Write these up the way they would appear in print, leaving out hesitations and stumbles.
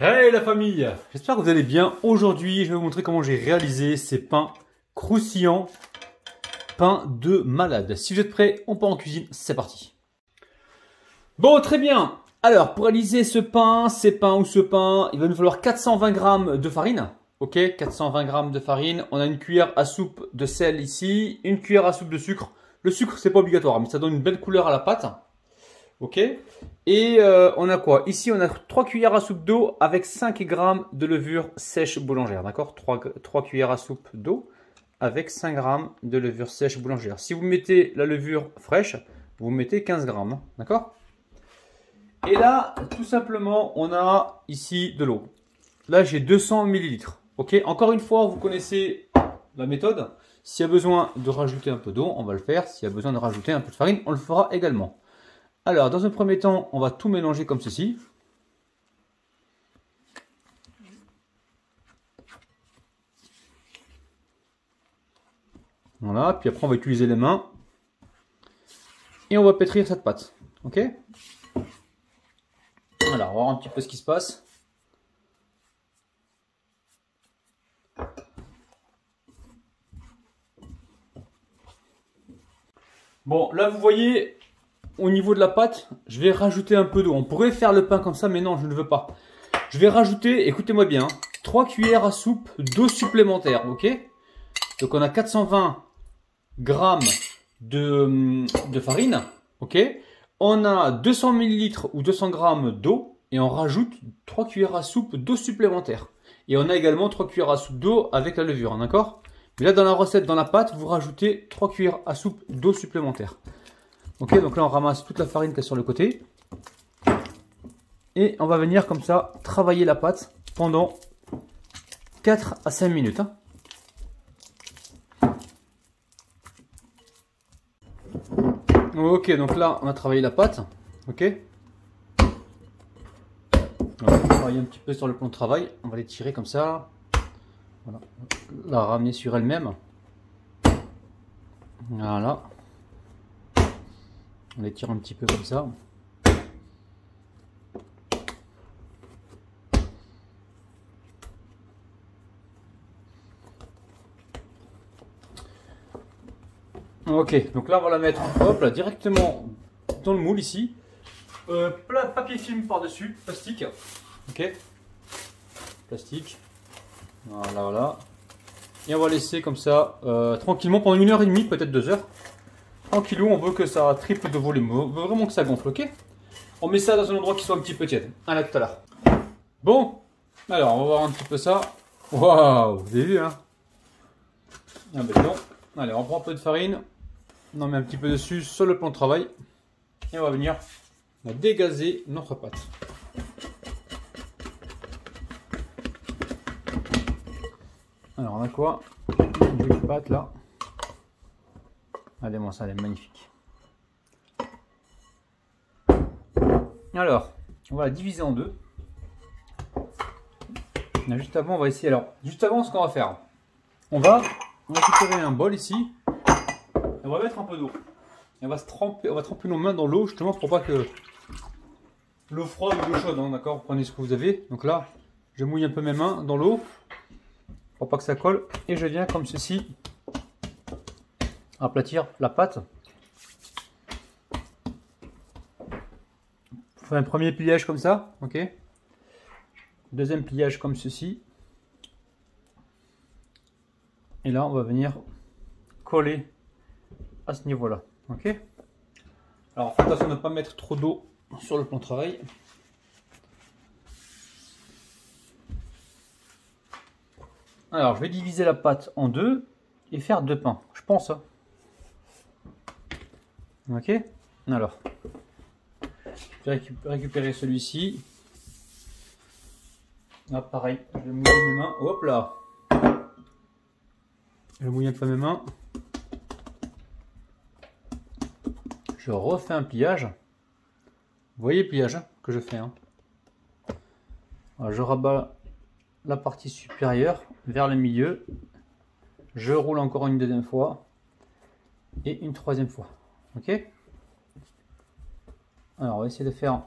Hey la famille, j'espère que vous allez bien. Aujourd'hui, je vais vous montrer comment j'ai réalisé ces pains croustillants, pains de malade. Si vous êtes prêts, on part en cuisine, c'est parti. Bon, très bien. Alors, pour réaliser ce pain, il va nous falloir 420 g de farine. Ok, 420 g de farine. On a une cuillère à soupe de sel ici, une cuillère à soupe de sucre. Le sucre, c'est pas obligatoire, mais ça donne une belle couleur à la pâte. Ok. Et on a quoi? Ici, on a 3 cuillères à soupe d'eau avec 5 g de levure sèche boulangère. D'accord, 3 cuillères à soupe d'eau avec 5 g de levure sèche boulangère. Si vous mettez la levure fraîche, vous mettez 15 g. D'accord. Et là, tout simplement, on a ici de l'eau. Là, j'ai 200 ml. Ok. Encore une fois, vous connaissez la méthode. S'il y a besoin de rajouter un peu d'eau, on va le faire. S'il y a besoin de rajouter un peu de farine, on le fera également. Alors, dans un premier temps, on va tout mélanger comme ceci. Voilà, puis après on va utiliser les mains. Et on va pétrir cette pâte. Ok? Alors, on va voir un petit peu ce qui se passe. Bon, là vous voyez, au niveau de la pâte, je vais rajouter un peu d'eau. On pourrait faire le pain comme ça, mais non, je ne veux pas. Je vais rajouter, écoutez-moi bien, 3 cuillères à soupe d'eau supplémentaire. Ok? Donc on a 420 grammes de farine, ok. On a 200 ml ou 200 grammes d'eau et on rajoute 3 cuillères à soupe d'eau supplémentaire. Et on a également 3 cuillères à soupe d'eau avec la levure, d'accord. Mais là dans la recette, dans la pâte, vous rajoutez 3 cuillères à soupe d'eau supplémentaire. Ok, donc là on ramasse toute la farine qui est sur le côté. Et on va venir comme ça travailler la pâte pendant 4 à 5 minutes. Hein. Ok, donc là on a travaillé la pâte. Ok. On va travailler un petit peu sur le plan de travail. On va les tirer comme ça. Voilà. La ramener sur elle-même. Voilà. On les tire un petit peu comme ça. Ok, donc là on va la mettre hop, là, directement dans le moule ici. Papier film par-dessus, plastique. Ok. Plastique. Voilà, voilà. Et on va laisser comme ça tranquillement pendant 1h30, peut-être 2 heures. Tranquillou, on veut que ça triple de volume. On veut vraiment que ça gonfle, ok. On met ça dans un endroit qui soit un petit peu tiède. À tout à l'heure. Bon, alors on va voir un petit peu ça. Waouh, vous avez vu, hein. Ah ben non. Allez, on prend un peu de farine. On en met un petit peu dessus sur le plan de travail. Et on va venir dégazer notre pâte. Alors on a quoi? Une jolie pâte là. Regardez-moi ça, elle est magnifique. Alors, on va la diviser en deux. Juste avant, on va essayer. Alors, juste avant, ce qu'on va faire, on va récupérer un bol ici. Et on va mettre un peu d'eau. On va tremper nos mains dans l'eau justement pour pas que l'eau froide ou l'eau chaude, hein, d'accord. Prenez ce que vous avez. Donc là, je mouille un peu mes mains dans l'eau pour pas que ça colle. Et je viens comme ceci aplatir la pâte. On fait un premier pliage comme ça, ok. Deuxième pliage comme ceci. Et là, on va venir coller à ce niveau-là, ok. Alors, faites attention de ne pas mettre trop d'eau sur le plan de travail. Alors, je vais diviser la pâte en deux et faire 2 pains, je pense. Hein. Ok. Alors, je vais récupérer celui-ci. Là, pareil, je vais mouiller mes mains. Hop là. Je mouille un peu mes mains. Je refais un pliage. Vous voyez le pliage hein, que je fais. Hein. Alors, je rabats la partie supérieure vers le milieu. Je roule encore une deuxième fois. Et une troisième fois. Ok. Alors, on va essayer de faire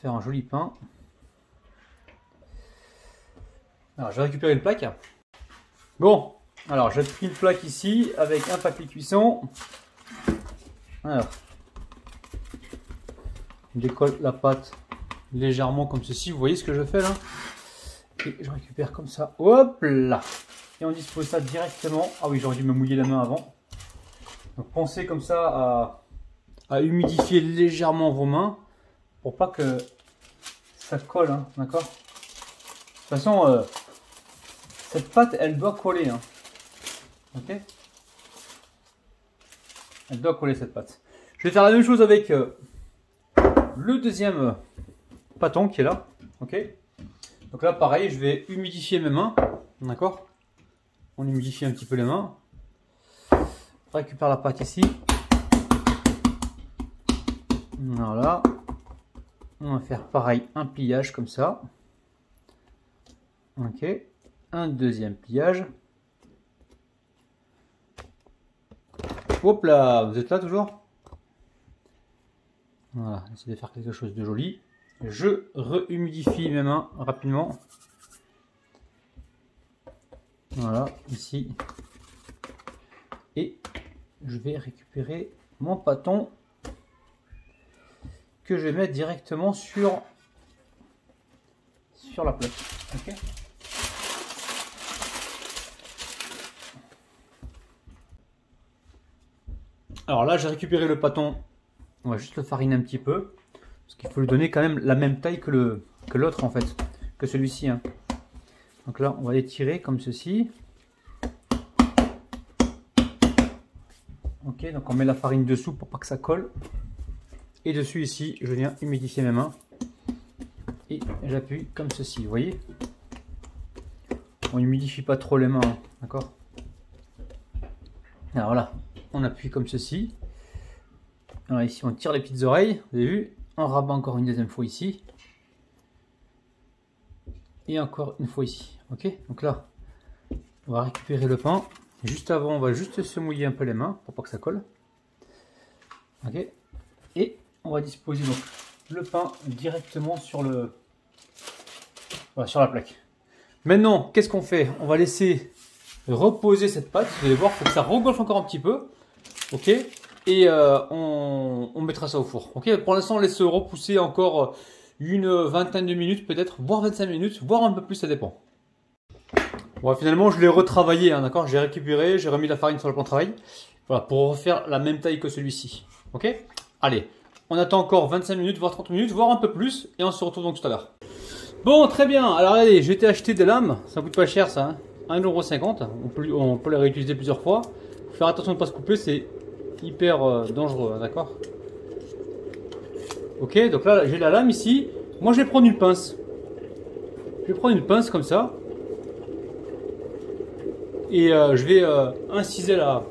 faire un joli pain. Alors, je vais récupérer une plaque. Bon, alors j'ai pris une plaque ici avec un papier cuisson. Alors, je décolle la pâte légèrement comme ceci. Vous voyez ce que je fais là? Et je récupère comme ça. Hop là! Et on dispose ça directement. Ah oui, j'aurais dû me mouiller la main avant. Donc pensez comme ça à humidifier légèrement vos mains pour pas que ça colle, hein, d'accord? De toute façon, cette pâte, elle doit coller, hein. Ok? Elle doit coller cette pâte. Je vais faire la même chose avec le deuxième pâton qui est là. Ok? Donc là, pareil, je vais humidifier mes mains, d'accord? On humidifie un petit peu les mains. On récupère la pâte ici. Voilà. On va faire pareil, un pliage comme ça. Ok. Un deuxième pliage. Hop là, vous êtes là toujours? Voilà, essayez de faire quelque chose de joli. Je rehumidifie mes mains rapidement. Voilà, ici. Et je vais récupérer mon pâton que je vais mettre directement sur la plaque. Okay. Alors là, j'ai récupéré le pâton. On va juste le fariner un petit peu. Parce qu'il faut lui donner quand même la même taille que l'autre en fait. Que celui-ci. Hein. Donc là, on va l'étirer comme ceci. Ok, donc on met la farine dessous pour pas que ça colle. Et dessus ici, je viens humidifier mes mains. Et j'appuie comme ceci, vous voyez. On humidifie pas trop les mains, hein, d'accord. Alors là, on appuie comme ceci. Alors ici, on tire les petites oreilles, vous avez vu. On rabat encore une deuxième fois ici. Et encore une fois ici, ok. Donc là, on va récupérer le pain. Juste avant, on va juste se mouiller un peu les mains pour pas que ça colle. Ok. Et on va disposer donc le pain directement sur sur la plaque. Maintenant, qu'est-ce qu'on fait? On va laisser reposer cette pâte. Vous allez voir, il faut que ça regolfe encore un petit peu. Ok. Et on mettra ça au four. Ok. Pour l'instant, on laisse repousser encore une vingtaine de minutes, peut-être, voire 25 minutes, voire un peu plus, ça dépend. Bon, finalement, je l'ai retravaillé, hein, d'accord. J'ai récupéré, j'ai remis la farine sur le plan de travail. Voilà, pour refaire la même taille que celui-ci. Ok. Allez, on attend encore 25 minutes, voire 30 minutes, voire un peu plus, et on se retrouve donc tout à l'heure. Bon, très bien. Alors, allez, j'ai été acheter des lames. Ça coûte pas cher, ça. Hein, 1,50 €. On peut les réutiliser plusieurs fois. Faut faire attention de ne pas se couper, c'est hyper dangereux, hein, d'accord. Ok, donc là, j'ai la lame ici. Moi, je vais prendre une pince. Je vais prendre une pince comme ça. Et je vais inciser la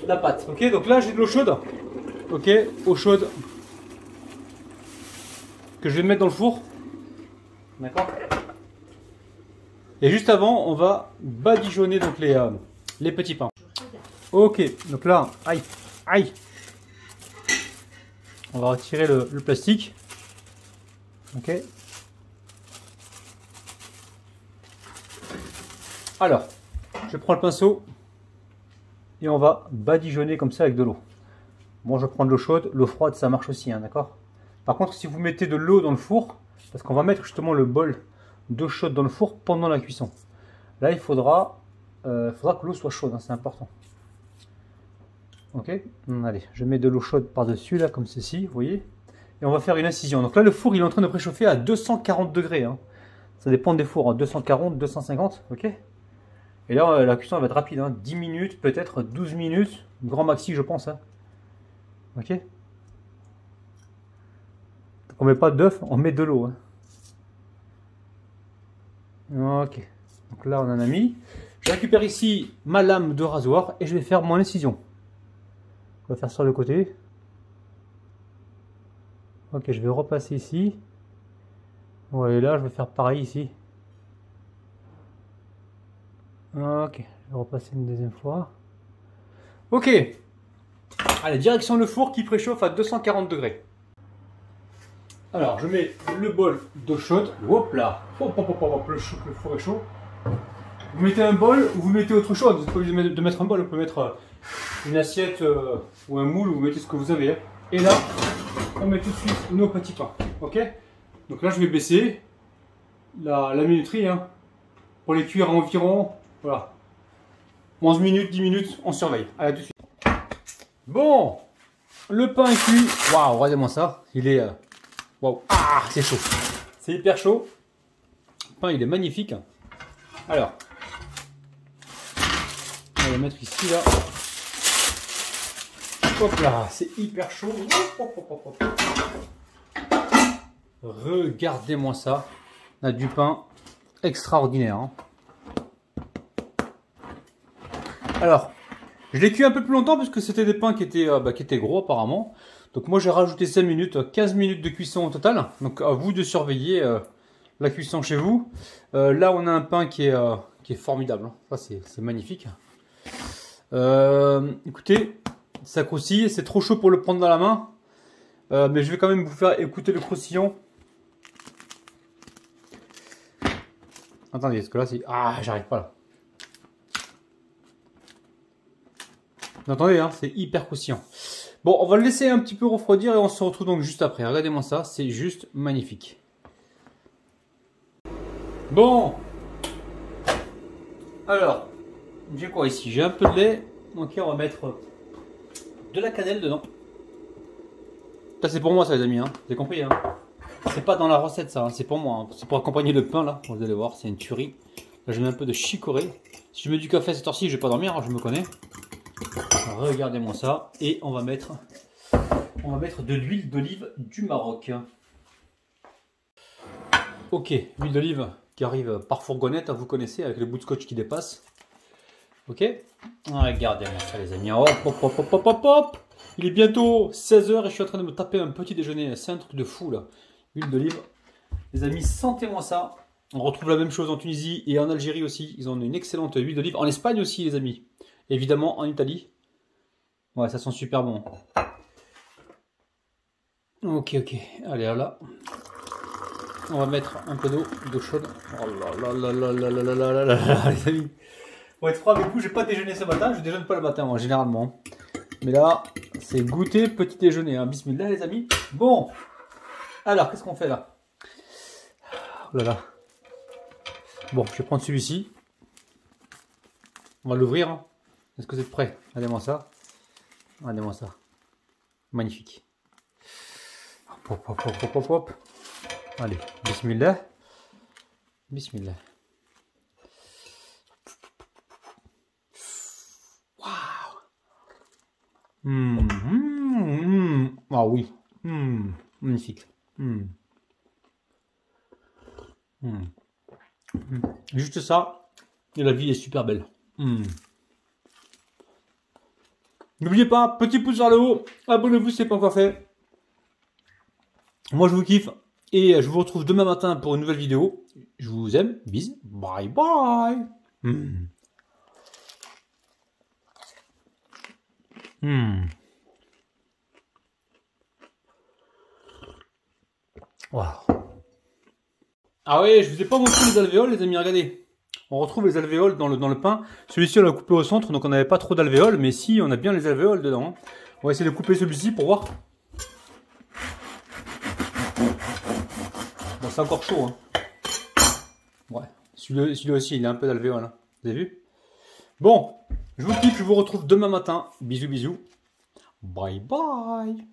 pâte. Ok, donc là, j'ai de l'eau chaude. Ok, eau chaude. Que je vais mettre dans le four. D'accord. Et juste avant, on va badigeonner donc les petits pains. Ok, donc là, aïe, aïe. On va retirer le plastique. Ok. Alors, je prends le pinceau et on va badigeonner comme ça avec de l'eau. Bon, je prends de l'eau chaude, l'eau froide ça marche aussi, hein, d'accord. Par contre, si vous mettez de l'eau dans le four, parce qu'on va mettre justement le bol d'eau chaude dans le four pendant la cuisson. Là, il faudra que l'eau soit chaude, hein, c'est important. Ok, allez, je mets de l'eau chaude par-dessus, là, comme ceci, vous voyez. Et on va faire une incision. Donc là, le four, il est en train de préchauffer à 240 degrés. Hein. Ça dépend des fours, hein, 240, 250, ok. Et là, la cuisson elle va être rapide, hein, 10 minutes, peut-être 12 minutes, grand maxi, je pense. Hein. Ok. Donc on met pas d'œuf, on met de l'eau. Hein. Ok. Donc là, on en a mis. Je récupère ici ma lame de rasoir et je vais faire mon incision. On va faire sur le côté. Ok, je vais repasser ici. Ouais, et là, je vais faire pareil ici. Ok, je vais repasser une deuxième fois. Ok. Allez, direction le four qui préchauffe à 240 degrés. Alors, je mets le bol d'eau chaude. Hop là. Hop, hop, hop, hop, le four est chaud. Vous mettez un bol ou vous mettez autre chose. Vous n'êtes pas obligé de mettre un bol. Vous pouvez mettre une assiette ou un moule. Vous mettez ce que vous avez. Hein. Et là, on met tout de suite nos petits pains. Ok? Donc là, je vais baisser la minuterie. Hein, pour les cuire environ, voilà, 11 minutes, 10 minutes, on surveille. Allez, tout de suite. Bon, le pain est cuit. Waouh, regardez-moi ça. Il est... waouh, ah, c'est chaud. C'est hyper chaud. Le pain, il est magnifique. Alors, on va le mettre ici, là. Hop là, c'est hyper chaud. Hop, hop, hop, hop. Regardez-moi ça. On a du pain extraordinaire. Hein. Alors, je l'ai cuit un peu plus longtemps parce que c'était des pains qui étaient gros apparemment. Donc moi j'ai rajouté 5 minutes, 15 minutes de cuisson au total. Donc à vous de surveiller la cuisson chez vous. Là on a un pain qui est formidable. Hein. Ça c'est magnifique. Écoutez, ça croustille, c'est trop chaud pour le prendre dans la main. Mais je vais quand même vous faire écouter le croustillant. Attendez, parce que là c'est... Ah, j'arrive pas là. Vous entendez, hein, c'est hyper croustillant. Bon, on va le laisser un petit peu refroidir et on se retrouve donc juste après. Regardez-moi ça, c'est juste magnifique. Bon. Alors, j'ai quoi ici? J'ai un peu de lait. Ok, on va mettre de la cannelle dedans. Ça c'est pour moi ça les amis, hein. Vous avez compris, hein. C'est pas dans la recette ça, hein. C'est pour moi. Hein. C'est pour accompagner le pain là. Vous allez voir, c'est une tuerie. Là je mets un peu de chicorée. Si je mets du café à cette heure-ci, je vais pas dormir, hein, je me connais. Regardez-moi ça. Et on va mettre de l'huile d'olive du Maroc. Ok, l'huile d'olive qui arrive par fourgonnette, vous connaissez, avec le bout de scotch qui dépasse. Ok, regardez-moi ça les amis. Hop, hop, hop, hop, hop, hop, hop. Il est bientôt 16 h et je suis en train de me taper un petit déjeuner. C'est un truc de fou là. Huile d'olive. Les amis, sentez-moi ça. On retrouve la même chose en Tunisie et en Algérie aussi. Ils ont une excellente huile d'olive. En Espagne aussi les amis. Évidemment en Italie. Ouais, ça sent super bon. Ok, ok. Allez, là. On va mettre un peu d'eau chaude. Oh là là là là là là là là là, les amis. Pour être franc avec vous, j'ai pas déjeuné ce matin. Je déjeune pas le matin, moi, généralement. Mais là, c'est goûter petit déjeuner. Hein. Bismillah, les amis. Bon. Alors, qu'est-ce qu'on fait là? Oh là là. Bon, je vais prendre celui-ci. On va l'ouvrir. Hein. Est-ce que vous êtes prêts? Regardez-moi ça. Regardez-moi ça. Magnifique. Hop, hop, hop, hop, hop, hop. Allez, bismillah. Bismillah. Waouh. Ah oui. Magnifique. Juste ça. Et la vie est super belle. N'oubliez pas, petit pouce vers le haut. Abonnez-vous si ce n'est pas encore fait. Moi je vous kiffe. Et je vous retrouve demain matin pour une nouvelle vidéo. Je vous aime. Bisous. Bye bye. Wow. Ah ouais, je vous ai pas montré les alvéoles les amis, regardez. On retrouve les alvéoles dans le pain. Celui-ci on l'a coupé au centre, donc on n'avait pas trop d'alvéoles. Mais si, on a bien les alvéoles dedans. On va essayer de couper celui-ci pour voir. Bon, c'est encore chaud. Hein. Ouais, celui-là aussi, il a un peu d'alvéole. Hein. Vous avez vu? Bon, je vous kiffe, je vous retrouve demain matin. Bisous, bisous. Bye bye.